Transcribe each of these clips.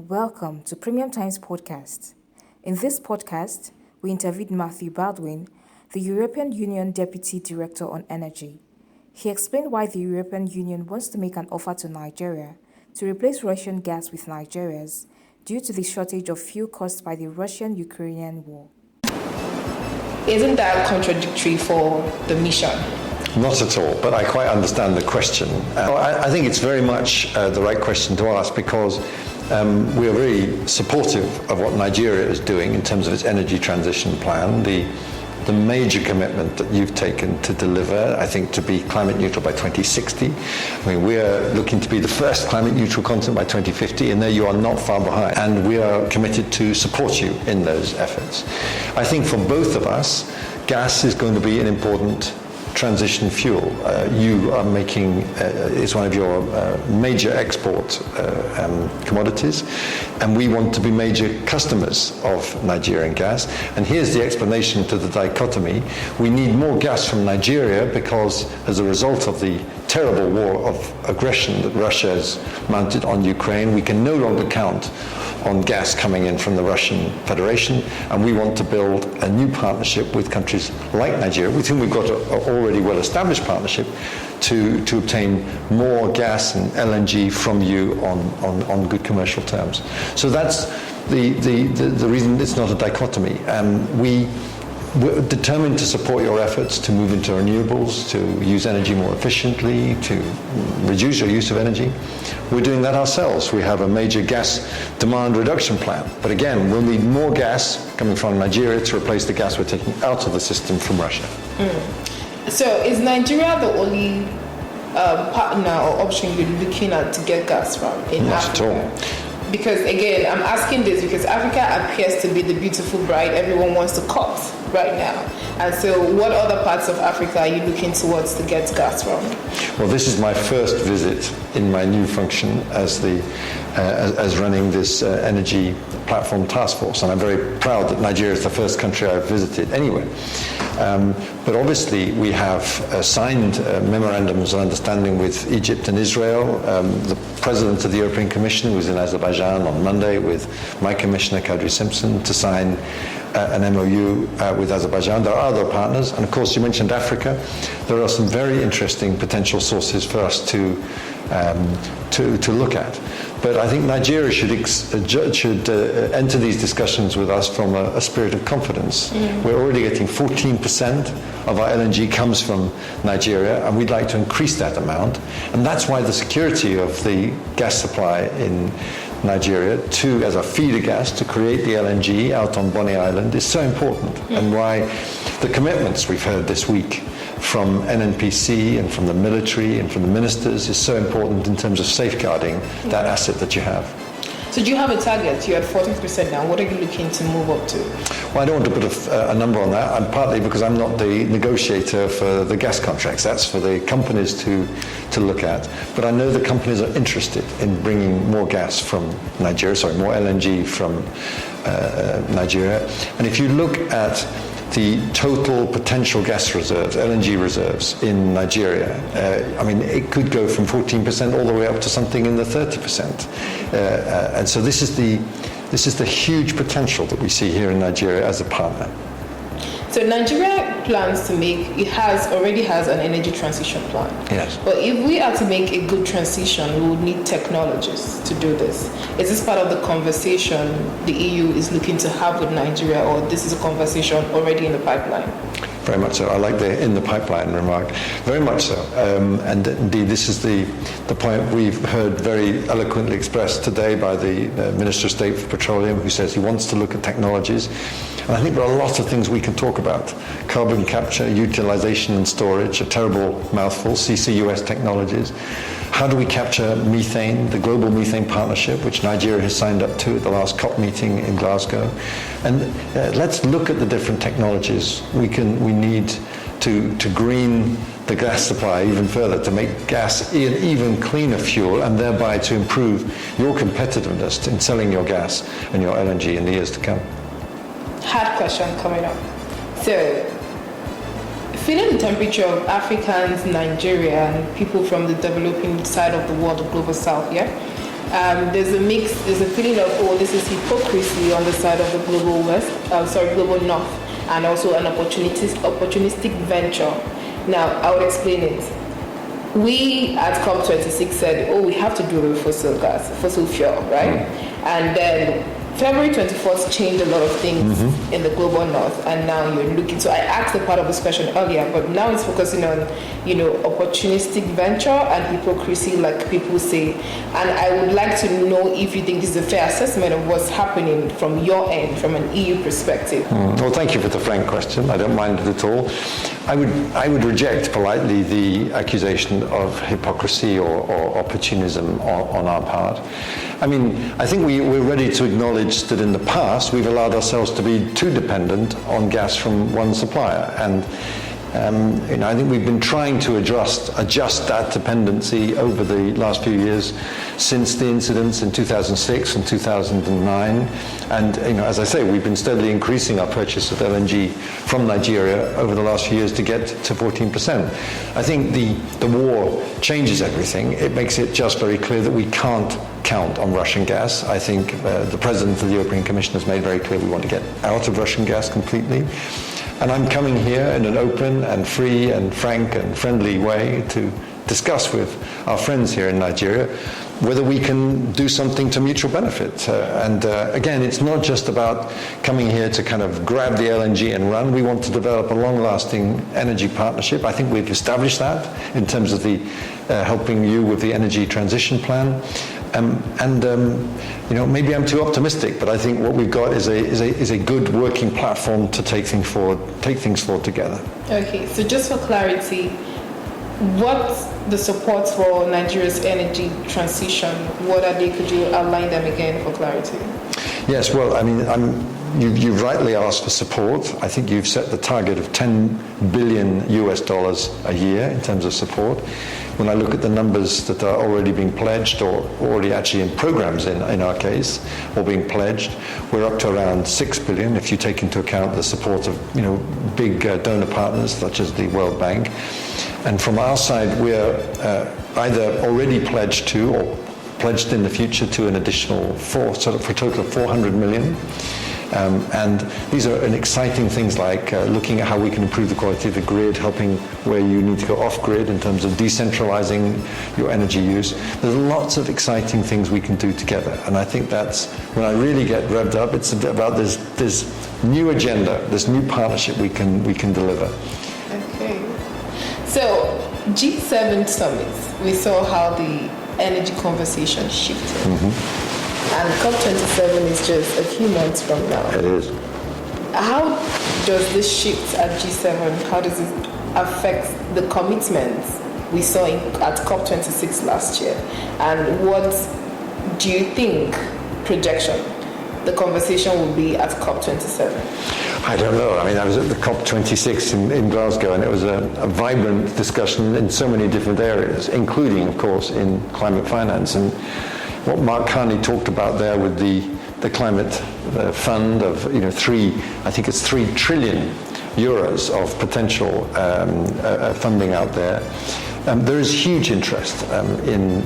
Welcome to Premium Times Podcast. In this podcast, we interviewed Matthew Baldwin, the European Union Deputy Director on Energy. He explained why the European Union wants to make an offer to Nigeria to replace Russian gas with Nigeria's due to the shortage of fuel caused by the Russian-Ukrainian war. Isn't that contradictory for the mission? Not at all, but I quite understand the question. I think it's very much the right question to ask because we are very supportive of what Nigeria is doing in terms of its energy transition plan. The major commitment that you've taken to deliver, I think, to be climate neutral by 2060. I mean, we are looking to be the first climate neutral continent by 2050, and there you are not far behind. And we are committed to support you in those efforts. I think for both of us, gas is going to be an important transition fuel. You are making, it's one of your major export commodities, and we want to be major customers of Nigerian gas. And here's the explanation to the dichotomy. We need more gas from Nigeria because as a result of the terrible war of aggression that Russia has mounted on Ukraine, we can no longer count on gas coming in from the Russian Federation, and we want to build a new partnership with countries like Nigeria, with whom we've got an already well-established partnership, to obtain more gas and LNG from you on good commercial terms. So that's the reason it's not a dichotomy. We're determined to support your efforts to move into renewables, to use energy more efficiently, to reduce your use of energy. We're doing that ourselves. We have a major gas demand reduction plan. But again, we'll need more gas coming from Nigeria to replace the gas we're taking out of the system from Russia. So is Nigeria the only partner or option you're looking at to get gas from in Africa? Not at all. Because again, I'm asking this because Africa appears to be the beautiful bride everyone wants to court right now. And so what other parts of Africa are you looking towards to get gas from? Well, this is my first visit in my new function as running this energy platform task force, and I'm very proud that Nigeria is the first country I've visited anyway. But obviously we have signed memorandums of understanding with Egypt and Israel. The President of the European Commission was in Azerbaijan on Monday with my Commissioner Kadri Simpson to sign an MOU with Azerbaijan. There are other partners, and of course you mentioned Africa. There are some very interesting potential sources for us to look at. But I think Nigeria should enter these discussions with us from a spirit of confidence. We're already getting 14% of our LNG comes from Nigeria, and we'd like to increase that amount. And that's why the security of the gas supply in Nigeria as a feeder gas to create the LNG out on Bonny Island is so important, and why the commitments we've heard this week from NNPC and from the military and from the ministers is so important in terms of safeguarding that asset that you have. So do you have a target? You're at 14% now. What are you looking to move up to? Well, I don't want to put a number on that, and partly because I'm not the negotiator for the gas contracts. That's for the companies to look at. But I know the companies are interested in bringing more gas from Nigeria, more LNG from Nigeria. And if you look at the total potential gas reserves, LNG reserves in Nigeria, it could go from 14% all the way up to something in the 30%. And so this is the huge potential that we see here in Nigeria as a partner. So Nigeria plans to already has an energy transition plan. Yes. But if we are to make a good transition, we would need technologies to do this. Is this part of the conversation the EU is looking to have with Nigeria, or this is a conversation already in the pipeline? Very much so. I like the in the pipeline remark. Very much so. And indeed, this is the point we've heard very eloquently expressed today by the Minister of State for Petroleum, who says he wants to look at technologies. And I think there are a lot of things we can talk about. Carbon capture, utilization and storage, a terrible mouthful, CCUS technologies. How do we capture methane, the Global Methane Partnership, which Nigeria has signed up to at the last COP meeting in Glasgow. And let's look at the different technologies we need to green the gas supply even further, to make gas an even cleaner fuel, and thereby to improve your competitiveness in selling your gas and your LNG in the years to come. Hard question coming up. So, feeling the temperature of Africans, Nigeria, and people from the developing side of the world, the global south, There's a mix, there's a feeling of, oh, this is hypocrisy on the side of the global global north, and also an opportunistic venture. Now, I would explain it. We at COP26 said, oh, we have to do with fossil fuel, right? And then February 24th changed a lot of things in the global north, and now you're looking. So I asked the part of this question earlier, but now it's focusing on, opportunistic venture and hypocrisy, like people say. And I would like to know if you think this is a fair assessment of what's happening from your end, from an EU perspective. Well, thank you for the frank question. I don't mind it at all. I would reject politely the accusation of hypocrisy or opportunism on our part. I mean, I think we're ready to acknowledge that in the past we've allowed ourselves to be too dependent on gas from one supplier, and I think we've been trying to adjust that dependency over the last few years since the incidents in 2006 and 2009. And as I say, we've been steadily increasing our purchase of LNG from Nigeria over the last few years to get to 14%. I think the war changes everything. It makes it just very clear that we can't count on Russian gas. I think the President of the European Commission has made very clear we want to get out of Russian gas completely. And I'm coming here in an open and free and frank and friendly way to discuss with our friends here in Nigeria whether we can do something to mutual benefit. Again, it's not just about coming here to kind of grab the LNG and run. We want to develop a long-lasting energy partnership. I think we've established that in terms of the helping you with the energy transition plan. Maybe I'm too optimistic, but I think what we've got is a good working platform to take things forward together. Okay, so just for clarity, what's the supports for Nigeria's energy transition? What are they? Could you outline them again for clarity? Yes, well, I mean, you've rightly asked for support. I think you've set the target of $10 billion a year in terms of support. When I look at the numbers that are already being pledged or already actually in programs in our case, or being pledged, we're up to around $6 billion if you take into account the support of big donor partners such as the World Bank. And from our side, we're either already pledged to or pledged in the future to an additional for a total of $400 million. And these are exciting things like looking at how we can improve the quality of the grid, helping where you need to go off-grid in terms of decentralizing your energy use. There's lots of exciting things we can do together. And I think that's, when I really get revved up, it's about this new agenda, this new partnership we can deliver. Okay. So, G7 summits, we saw how the energy conversation shifted. And COP27 is just a few months from now. It is. How does this shift at G7, how does it affect the commitments we saw at COP26 last year? And what do you think, projection, the conversation will be at COP27? I don't know. I mean, I was at the COP26 in Glasgow, and it was a vibrant discussion in so many different areas, including, of course, in climate finance. And what Mark Carney talked about there with the climate fund of 3 trillion euros of potential funding out there. There is huge interest in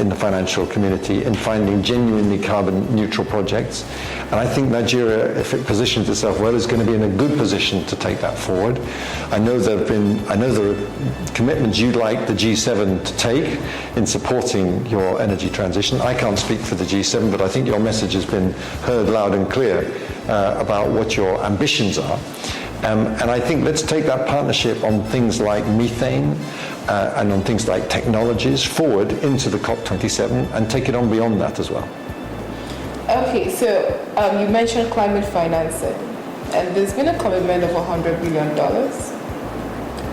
the financial community in finding genuinely carbon neutral projects, and I think Nigeria, if it positions itself well, is going to be in a good position to take that forward. I know there are commitments you'd like the G7 to take in supporting your energy transition. I can't speak for the G7, but I think your message has been heard loud and clear about what your ambitions are. And I think let's take that partnership on things like methane and on things like technologies forward into the COP27 and take it on beyond that as well. Okay, so you mentioned climate financing, and there's been a commitment of $100 billion.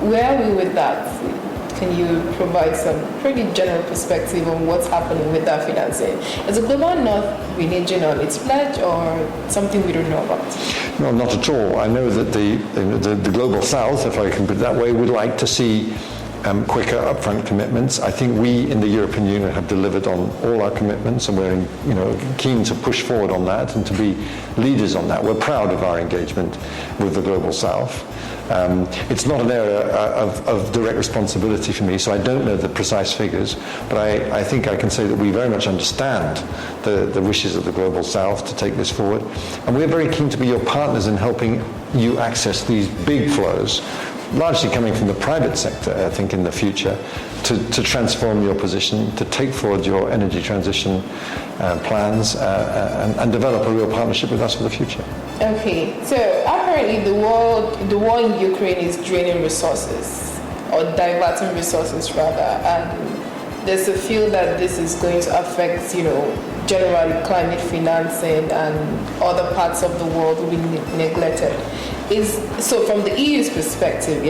Where are we with that? Can you provide some pretty general perspective on what's happening with that financing? Is the Global North reneging on its pledge or something we don't know about? No, not at all. I know that the Global South, if I can put it that way, would like to see quicker upfront commitments. I think we in the European Union have delivered on all our commitments, and we're keen to push forward on that and to be leaders on that. We're proud of our engagement with the Global South. It's not an area of direct responsibility for me, so I don't know the precise figures, but I think I can say that we very much understand the wishes of the Global South to take this forward, and we're very keen to be your partners in helping you access these big flows, largely coming from the private sector, I think, in the future, to transform your position, to take forward your energy transition plans, and develop a real partnership with us for the future. Okay, so apparently the war in Ukraine is draining resources, or diverting resources rather, and there's a feel that this is going to affect, generally climate financing and other parts of the world will be neglected. So from the EU's perspective,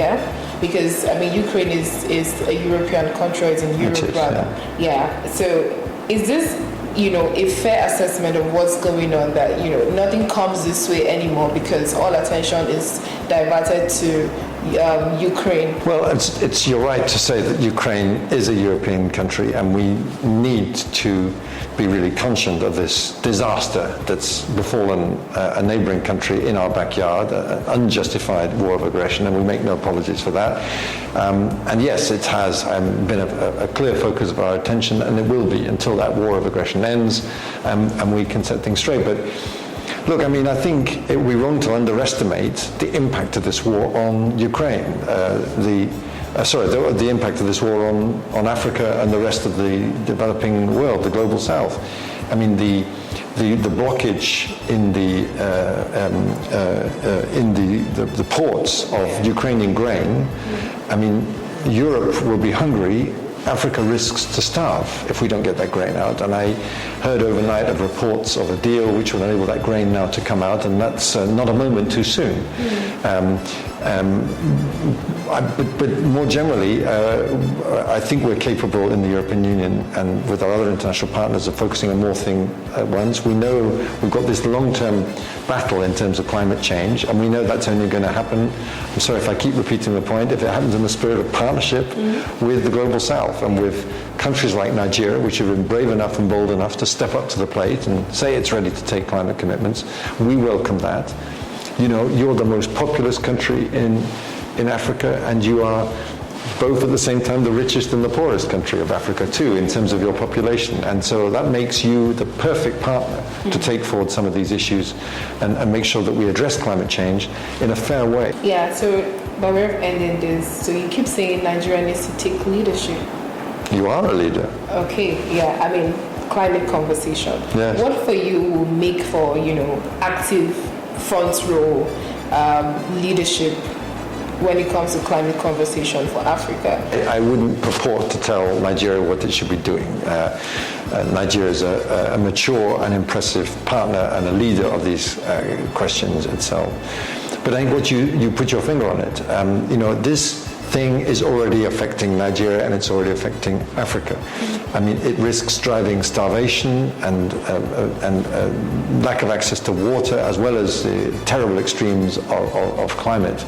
because Ukraine is a European country, it's in Europe rather. Yeah. So is this a fair assessment of what's going on, that nothing comes this way anymore because all attention is diverted to Ukraine? Well, you're right to say that Ukraine is a European country, and we need to be really conscious of this disaster that's befallen a neighbouring country in our backyard, an unjustified war of aggression, and we make no apologies for that. And yes, it has been a clear focus of our attention, and it will be until that war of aggression ends, and we can set things straight. But look, I think it would be wrong to underestimate the impact of this war on Ukraine, the impact of this war on Africa and the rest of the developing world, the global south. The blockage in the ports of Ukrainian grain. Europe will be hungry. Africa risks to starve if we don't get that grain out. And I heard overnight of reports of a deal which will enable that grain now to come out, and that's not a moment too soon. But more generally, I think we're capable in the European Union and with our other international partners of focusing on more things at once. We know we've got this long-term battle in terms of climate change, and we know that's only going to happen, I'm sorry if I keep repeating the point, if it happens in the spirit of partnership with the Global South and with countries like Nigeria, which have been brave enough and bold enough to step up to the plate and say it's ready to take climate commitments. We welcome that. You're the most populous country in Africa, and you are both at the same time the richest and the poorest country of Africa too, in terms of your population. And so that makes you the perfect partner to take forward some of these issues and make sure that we address climate change in a fair way. Yeah, so by way of ending this, so you keep saying Nigeria needs to take leadership. You are a leader. Okay, climate conversation. Yes. What for you will make for, active front row leadership when it comes to climate conversation for Africa? I wouldn't purport to tell Nigeria what it should be doing. Nigeria is a mature and impressive partner and a leader of these questions itself. But I think what you put your finger on it. This thing is already affecting Nigeria, and it's already affecting Africa. It risks driving starvation and lack of access to water, as well as the terrible extremes of climate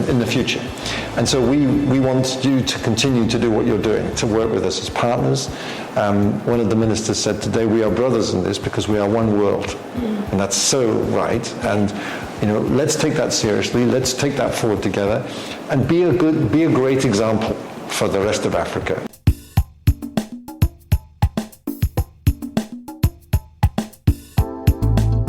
in the future. And so we want you to continue to do what you're doing, to work with us as partners. One of the ministers said today, we are brothers in this because we are one world. And that's so right. And let's take that seriously. Let's take that forward together and be a great example for the rest of Africa.